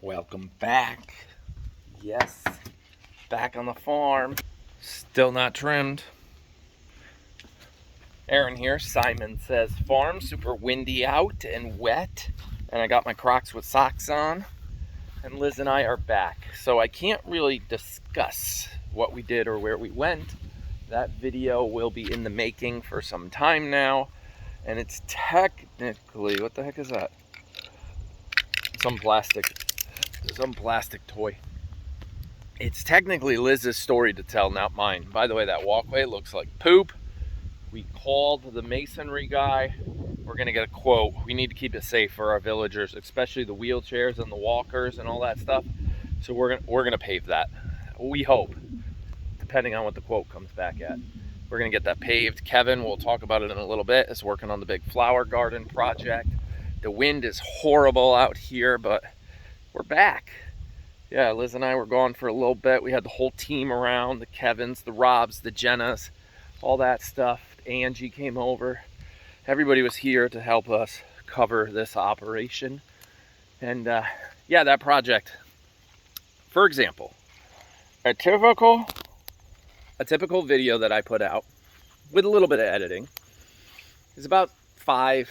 Welcome back. Yes, back on the farm. Still not trimmed. Aaron here. Simon says farm super windy out and wet, and I got my Crocs with socks on, and Liz and I are back. So I can't really discuss what we did or where we went. That video will be in the making for some time now, and it's technically, what the heck is that? Some plastic toy. It's technically Liz's story to tell, not mine. By the way, that walkway looks like poop. We called the masonry guy. We're gonna get a quote. We need to keep it safe for our villagers, especially the wheelchairs and the walkers and all that stuff. So we're gonna pave that. We hope, depending on what the quote comes back at. We're gonna get that paved. Kevin, we'll talk about it in a little bit, is working on the big flower garden project. The wind is horrible out here, but we're back. Yeah, Liz and I were gone for a little bit. We had the whole team around, the Kevins, the Robs, the Jennas, all that stuff. Angie came over. Everybody was here to help us cover this operation. And yeah, that project. For example, a typical video that I put out with a little bit of editing is about 4,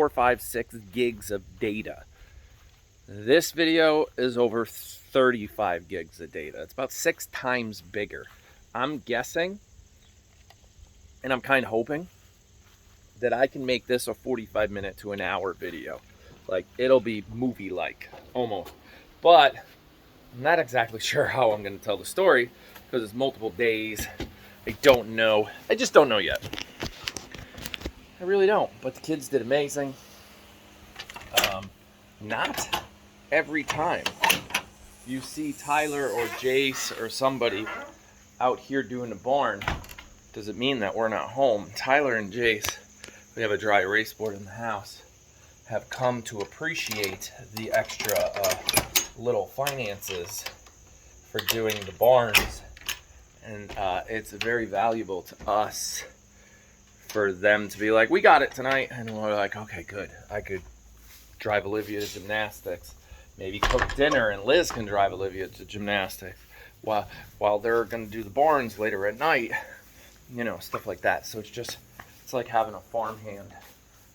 5, 6 gigs of data. This video is over 35 gigs of data. It's about 6 times bigger. I'm guessing, and I'm kind of hoping, that I can make this a 45-minute to an hour video. Like, it'll be movie-like, almost. But I'm not exactly sure how I'm going to tell the story, because it's multiple days. I don't know. I just don't know yet. I really don't. But the kids did amazing. Not every time you see Tyler or Jace or somebody out here doing the barn, does it mean that we're not home? Tyler and Jace, we have a dry erase board in the house, have come to appreciate the extra little finances for doing the barns. And it's very valuable to us for them to be like, we got it tonight. And we're like, okay, good. I could drive Olivia to gymnastics. Maybe cook dinner and Liz can drive Olivia to gymnastics while they're going to do the barns later at night. You know, stuff like that. So it's like having a farm hand.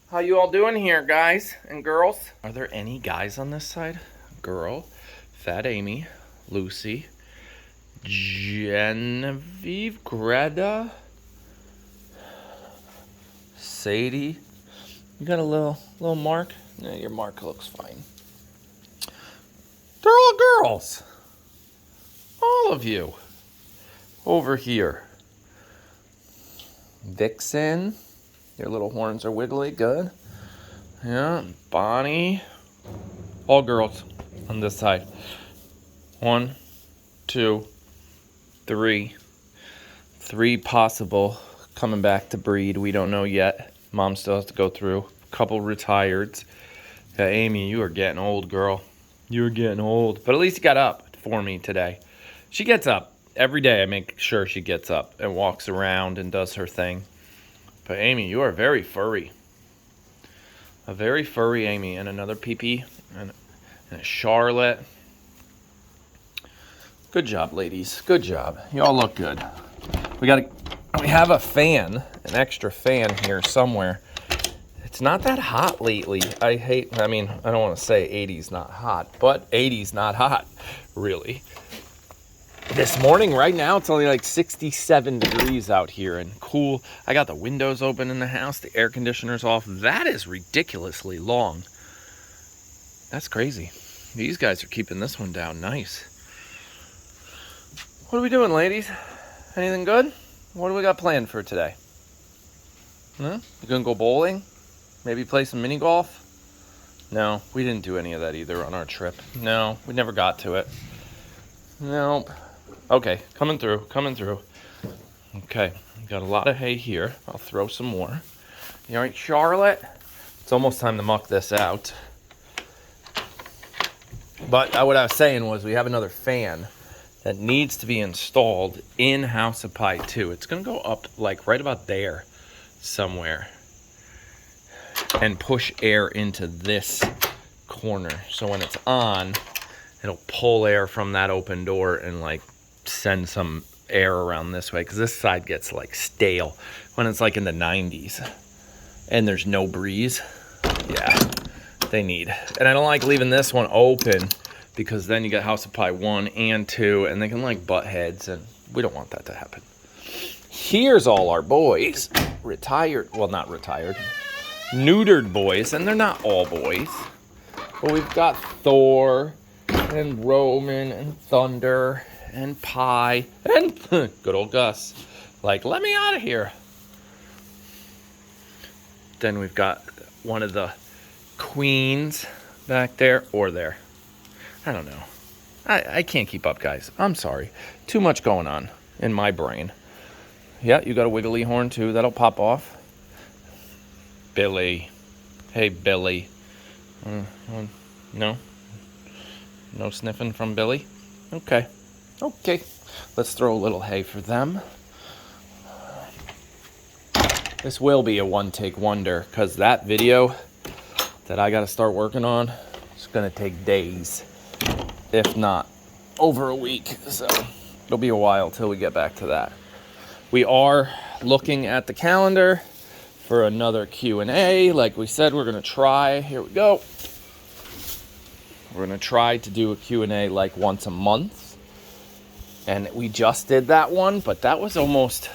How you all doing here, guys and girls? Are there any guys on this side? Girl, Fat Amy, Lucy, Genevieve, Greta, Sadie. You got a little mark? No, your mark looks fine. They're all girls. All of you. Over here. Vixen. Your little horns are wiggly. Good. Yeah. Bonnie. All girls on this side. 1, 2, 3. 3 possible coming back to breed. We don't know yet. Mom still has to go through. A couple retireds. Yeah, Amy, you are getting old, girl. You're getting old. But at least you got up for me today. She gets up. Every day I make sure she gets up and walks around and does her thing. But Amy, you are very furry. A very furry Amy. And another Pee-Pee. And a Charlotte. Good job, ladies. Good job. You all look good. We have a fan, an extra fan here somewhere. It's not that hot lately. I don't want to say 80's not hot, but 80's not hot, really. This morning, right now, it's only like 67 degrees out here and cool. I got the windows open in the house, the air conditioner's off. That is ridiculously long. That's crazy. These guys are keeping this one down nice. What are we doing, ladies? Anything good? What do we got planned for today? Huh? You gonna go bowling? Maybe play some mini golf? No, we didn't do any of that either on our trip. No, we never got to it. Nope. Okay, coming through. Okay, got a lot of hay here. I'll throw some more. You all right, Charlotte? It's almost time to muck this out. But what I was saying was we have another fan that needs to be installed in House of Pie 2. It's going to go up like right about there somewhere and push air into this corner. So when it's on, it'll pull air from that open door and like send some air around this way, because this side gets like stale when it's like in the 90s and there's no breeze. Yeah, they need. And I don't like leaving this one open, because then you got house supply 1 and 2 and they can like butt heads, and we don't want that to happen. Here's all our boys. Retired, well, not retired, neutered boys, and they're not all boys. But we've got Thor and Roman and Thunder and Pie and good old Gus. Like, let me out of here. Then we've got one of the queens back there, or there. I don't know. I can't keep up, guys. I'm sorry. Too much going on in my brain. Yeah, you got a wiggly horn too. That'll pop off. Billy. Hey, Billy. No? No sniffing from Billy? Okay. Okay. Let's throw a little hay for them. This will be a one-take wonder, because that video that I got to start working on is going to take days, if not over a week. So it'll be a while till we get back to that. We are looking at the calendar for another Q&A. Like we said, we're going to try. Here we go. We're going to try to do a Q&A like once a month. And we just did that one, but that was almost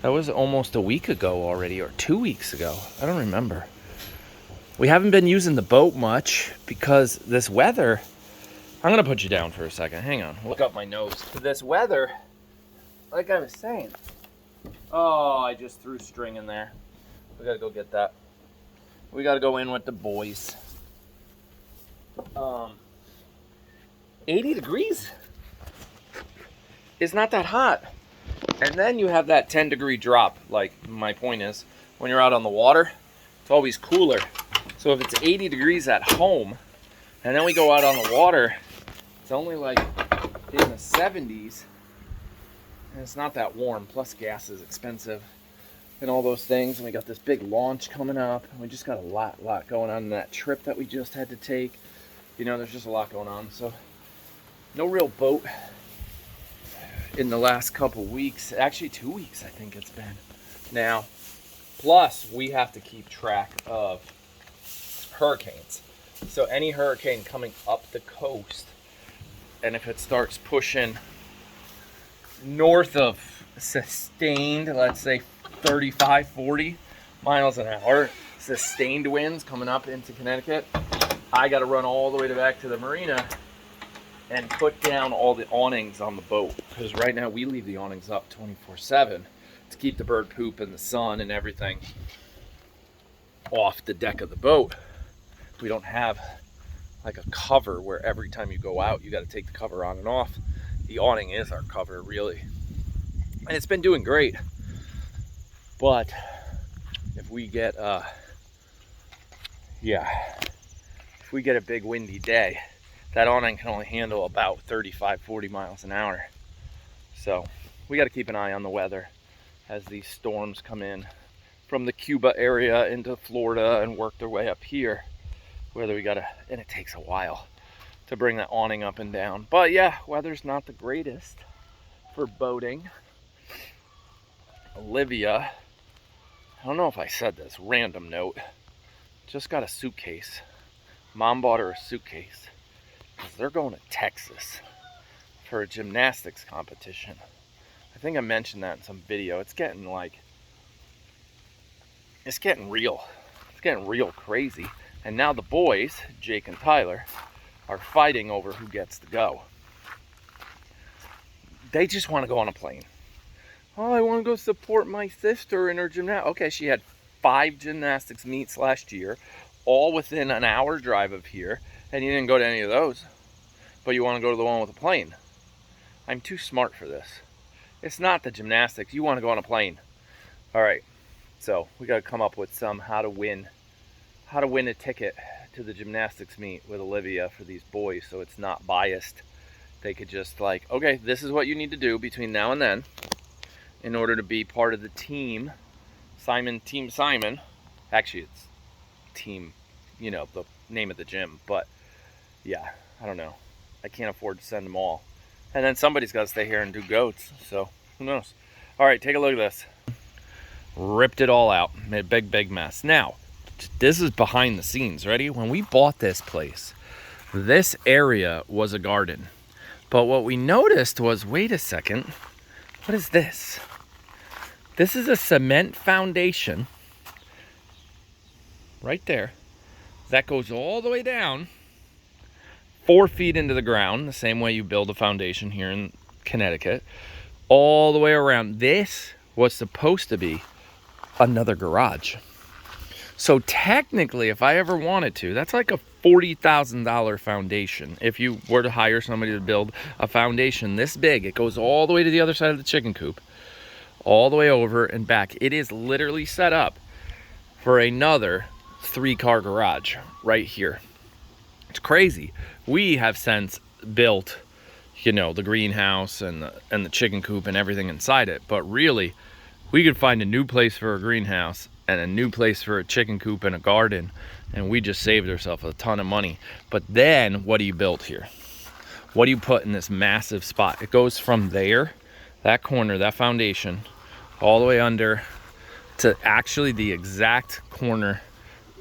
a week ago already, or 2 weeks ago. I don't remember. We haven't been using the boat much because this weather. I'm going to put you down for a second. Hang on. Look up my nose. This weather, like I was saying. Oh, I just threw string in there. We got to go get that. We got to go in with the boys. 80 degrees is not that hot. And then you have that 10-degree drop. Like, my point is, when you're out on the water, it's always cooler. So if it's 80 degrees at home, and then we go out on the water, it's only like in the 70s, and it's not that warm. Plus gas is expensive and all those things. And we got this big launch coming up, and we just got a lot going on in that trip that we just had to take. You know, there's just a lot going on. So no real boat in the last couple weeks. Actually 2 weeks I think it's been now. Plus we have to keep track of hurricanes. So any hurricane coming up the coast, and if it starts pushing north of sustained, let's say 35, 40 miles an hour, sustained winds coming up into Connecticut, I got to run all the way back to the marina and put down all the awnings on the boat, because right now we leave the awnings up 24/7 to keep the bird poop and the sun and everything off the deck of the boat. We don't have like a cover where every time you go out you got to take the cover on and off. The awning is our cover, really, and it's been doing great. But if we get if we get a big windy day, that awning can only handle about 35, 40 miles an hour. So we got to keep an eye on the weather as these storms come in from the Cuba area into Florida and work their way up here. Whether we got to, and it takes a while to bring that awning up and down. But yeah, weather's not the greatest for boating. Olivia, I don't know if I said this, random note, just got a suitcase. Mom bought her a suitcase because they're going to Texas for a gymnastics competition. I think I mentioned that in some video. It's getting real. It's getting real crazy. And now the boys, Jake and Tyler, are fighting over who gets to go. They just want to go on a plane. Oh, I want to go support my sister in her gymnastics. Okay, she had 5 gymnastics meets last year, all within an hour drive of here, and you didn't go to any of those. But you want to go to the one with a plane. I'm too smart for this. It's not the gymnastics. You want to go on a plane. All right. So we got to come up with some how to win a ticket to the gymnastics meet with Olivia for these boys, so it's not biased. They could just like, okay, this is what you need to do between now and then in order to be part of the team Simon. Actually, it's team you know, the name of the gym. But yeah, I don't know. I can't afford to send them all. And then somebody's got to stay here and do goats. So who knows? All right, take a look at this. Ripped it all out. Made a big mess. Now, this is behind the scenes. Ready? When we bought this place, this area was a garden. But what we noticed was, wait a second, what is this? This is a cement foundation right there that goes all the way down 4 feet into the ground, the same way you build a foundation here in Connecticut, all the way around. This was supposed to be another garage. So technically, if I ever wanted to, that's like a $40,000 foundation. If you were to hire somebody to build a foundation this big, it goes all the way to the other side of the chicken coop, all the way over and back. It is literally set up for another 3-car garage right here. It's crazy. We have since built, you know, the greenhouse and the chicken coop and everything inside it. But really, we could find a new place for a greenhouse and a new place for a chicken coop and a garden, and we just saved ourselves a ton of money. But then what do you build here? What do you put in this massive spot? It goes from there, that corner, that foundation, all the way under to actually the exact corner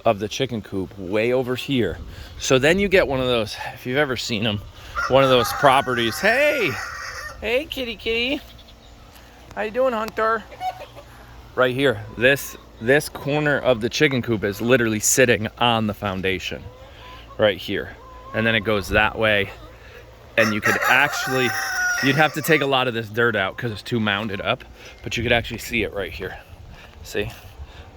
of the chicken coop way over here. So then you get one of those, if you've ever seen them, one of those properties. Hey kitty, how you doing, Hunter? Right here, this corner of the chicken coop is literally sitting on the foundation right here, and then it goes that way, and you could actually, you'd have to take a lot of this dirt out because it's too mounded up, but you could actually see it right here. See?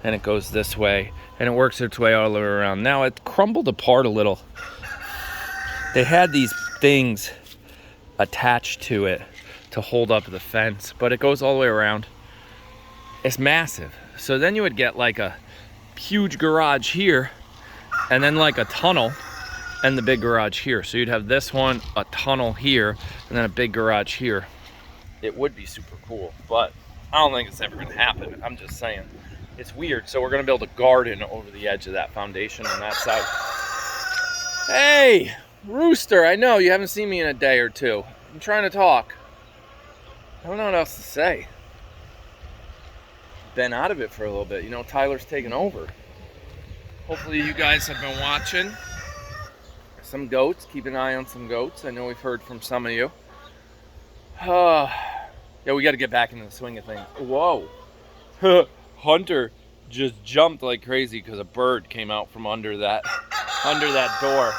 And it goes this way, and it works its way all the way around. Now it crumbled apart a little. They had these things attached to it to hold up the fence, but it goes all the way around. It's massive. So then you would get like a huge garage here, and then like a tunnel, and the big garage here. So you'd have this one, a tunnel here, and then a big garage here. It would be super cool, but I don't think it's ever gonna happen. I'm just saying. It's weird. So we're gonna build a garden over the edge of that foundation on that side. Hey, Rooster, I know you haven't seen me in a day or two. I'm trying to talk. I don't know what else to say. Been out of it for a little bit. You know, Tyler's taking over. Hopefully you guys have been watching some goats. Keep an eye on some goats. I know we've heard from some of you. Yeah, we got to get back into the swing of things. Whoa. Hunter just jumped like crazy because a bird came out from under that door.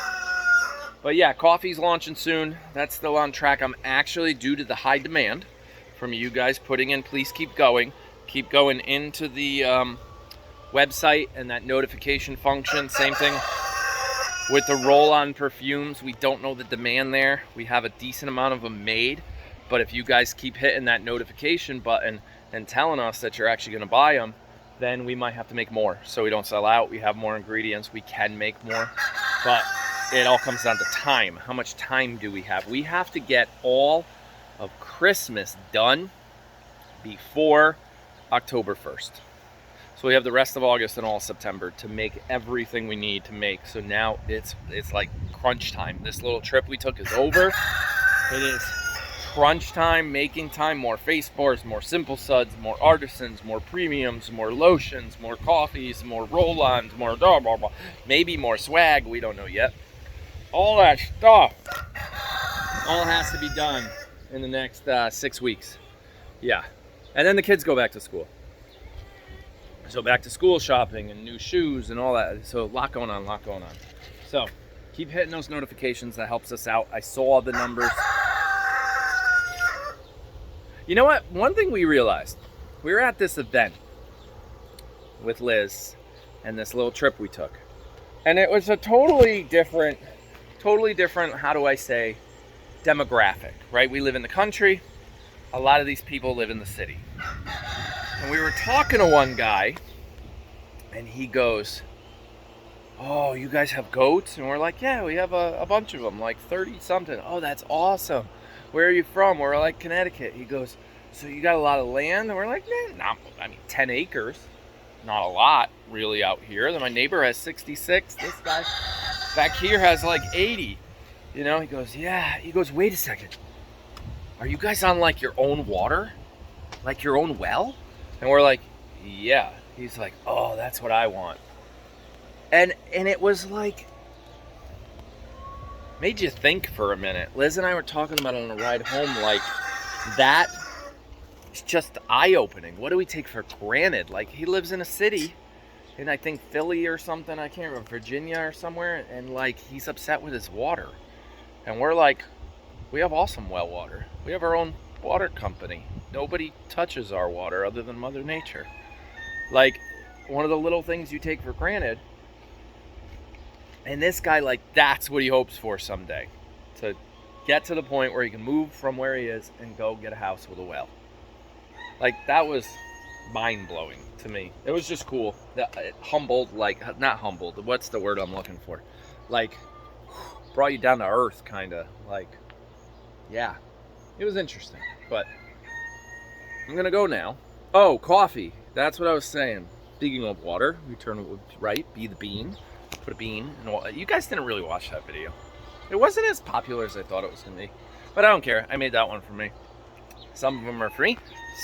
But yeah, coffee's launching soon. That's still on track. I'm actually, due to the high demand from you guys putting in, please keep going. Keep going into the website and that notification function. Same thing with the roll-on perfumes. We don't know the demand there. We have a decent amount of them made, but if you guys keep hitting that notification button and telling us that you're actually going to buy them, then we might have to make more so we don't sell out. We have more ingredients, we can make more, but it all comes down to time. How much time do we have? We have to get all of Christmas done before October 1st. So we have the rest of August and all September to make everything we need to make. So now it's like crunch time. This little trip we took is over. It is crunch time, making time. More face bars, more simple suds, more artisans, more premiums, more lotions, more coffees, more roll-ons, more blah, blah, blah. Maybe more swag, we don't know yet. All that stuff all has to be done in the next 6 weeks. Yeah. And then the kids go back to school. So back to school shopping and new shoes and all that. So a lot going on. So keep hitting those notifications. That helps us out. I saw the numbers. You know what? One thing we realized. We were at this event with Liz and this little trip we took. And it was a totally different, how do I say, demographic, right? We live in the country. A lot of these people live in the city. And we were talking to one guy, and he goes, "Oh, you guys have goats?" And we're like, "Yeah, we have a bunch of them, like 30 something. Oh, that's awesome. Where are you from?" We're like, "Connecticut." He goes, "So you got a lot of land?" And we're like, "Nah, I mean, 10 acres. not a lot really out here. Then my neighbor has 66. This guy back here has like 80. You know, he goes, yeah. He goes, wait a second. Are you guys on like your own water? Like your own well? And we're like, yeah. He's like, oh, that's what I want. And it was like, made you think for a minute. Liz and I were talking about it on a ride home, like that is just eye-opening. What do we take for granted? Like, he lives in a city in, I think, Philly or something, I can't remember, Virginia or somewhere, and like he's upset with his water. And we're like, we have awesome well water. We have our own water company. Nobody touches our water other than Mother Nature. Like, one of the little things you take for granted. And this guy, like, that's what he hopes for someday. To get to the point where he can move from where he is and go get a house with a well. Like, that was mind-blowing to me. It was just cool. It humbled, like, not humbled. What's the word I'm looking for? Like, brought you down to earth, kind of. Like, yeah. It was interesting. But I'm going to go now. Oh, coffee. That's what I was saying. Speaking of water, we turn it right, be the bean. Put a bean in. You guys didn't really watch that video. It wasn't as popular as I thought it was going to be. But I don't care. I made that one for me. Some of them are free.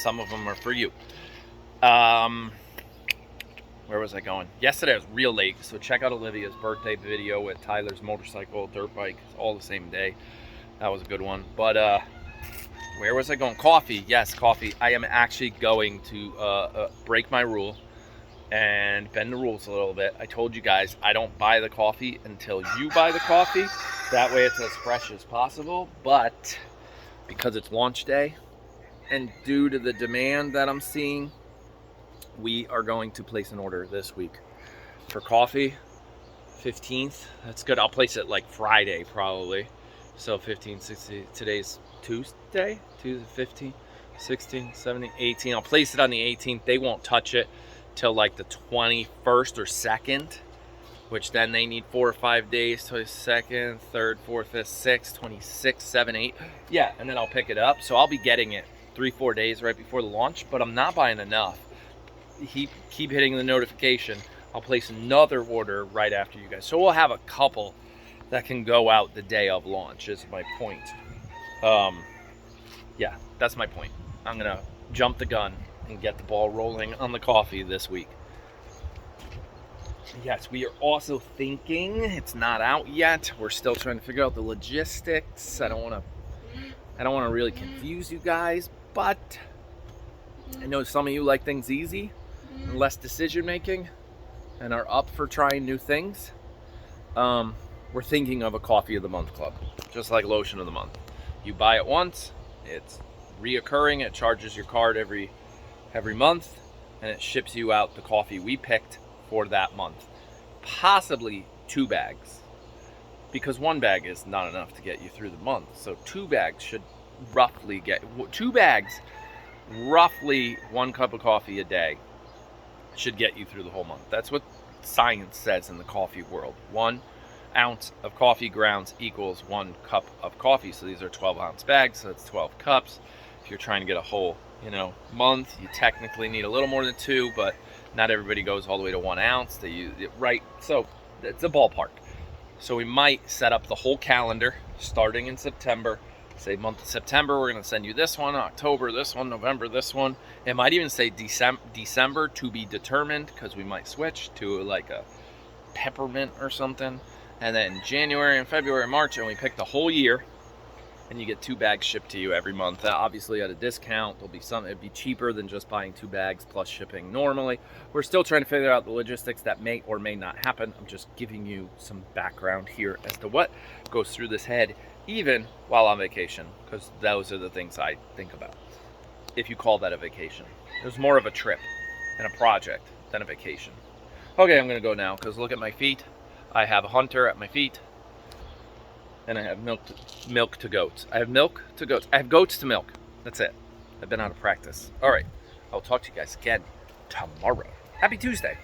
Some of them are for you. Where was I going? Yesterday I was real late. So check out Olivia's birthday video with Tyler's motorcycle, dirt bike. All the same day. That was a good one. But where was I going? Coffee. Yes, coffee. I am actually going to break my rule and bend the rules a little bit. I told you guys I don't buy the coffee until you buy the coffee. That way it's as fresh as possible. But because it's launch day and due to the demand that I'm seeing, we are going to place an order this week for coffee. 15th. That's good. I'll place it like Friday probably. So 15, 16, today's Tuesday, 15, 16, 17, 18. I'll place it on the 18th. They won't touch it till like the 21st or 2nd, which then they need 4 or 5 days. 22nd, 3rd, 4th, 5th, 6th, 26th, 7, 8. Yeah, and then I'll pick it up. So I'll be getting it 3-4 days right before the launch, but I'm not buying enough. Keep hitting the notification. I'll place another order right after you guys. So we'll have a couple that can go out the day of launch is my point. Yeah, that's my point. I'm going to jump the gun and get the ball rolling on the coffee this week. Yes, we are also thinking, it's not out yet. We're still trying to figure out the logistics. I don't want to really confuse you guys, but I know some of you like things easy and less decision making and are up for trying new things. We're thinking of a coffee of the month club, just like lotion of the month. You buy it once, it's reoccurring, it charges your card every month, and it ships you out the coffee we picked for that month. Possibly 2 bags, because 1 bag is not enough to get you through the month. So 2 bags should roughly get 2 bags, roughly 1 cup of coffee a day should get you through the whole month. That's what science says in the coffee world. 1 ounce of coffee grounds equals 1 cup of coffee. So these are 12-ounce bags, so that's 12 cups. If you're trying to get a whole, month, you technically need a little more than 2, but not everybody goes all the way to 1 ounce. They use it, right? So it's a ballpark. So we might set up the whole calendar starting in September. Say month of September, we're going to send you this one, October, this one, November, this one. It might even say December to be determined, because we might switch to like a peppermint or something. And then January and February and March, and we pick the whole year, and you get 2 bags shipped to you every month. Obviously at a discount. There'll be some, it'd be cheaper than just buying 2 bags plus shipping normally. We're still trying to figure out the logistics that may or may not happen. I'm just giving you some background here as to what goes through this head even while on vacation, because those are the things I think about. If you call that a vacation. It was more of a trip and a project than a vacation. Okay, I'm going to go now, because look at my feet. I have a hunter at my feet, and I have milk to goats. I have milk to goats. I have goats to milk. That's it. I've been out of practice. All right. I'll talk to you guys again tomorrow. Happy Tuesday.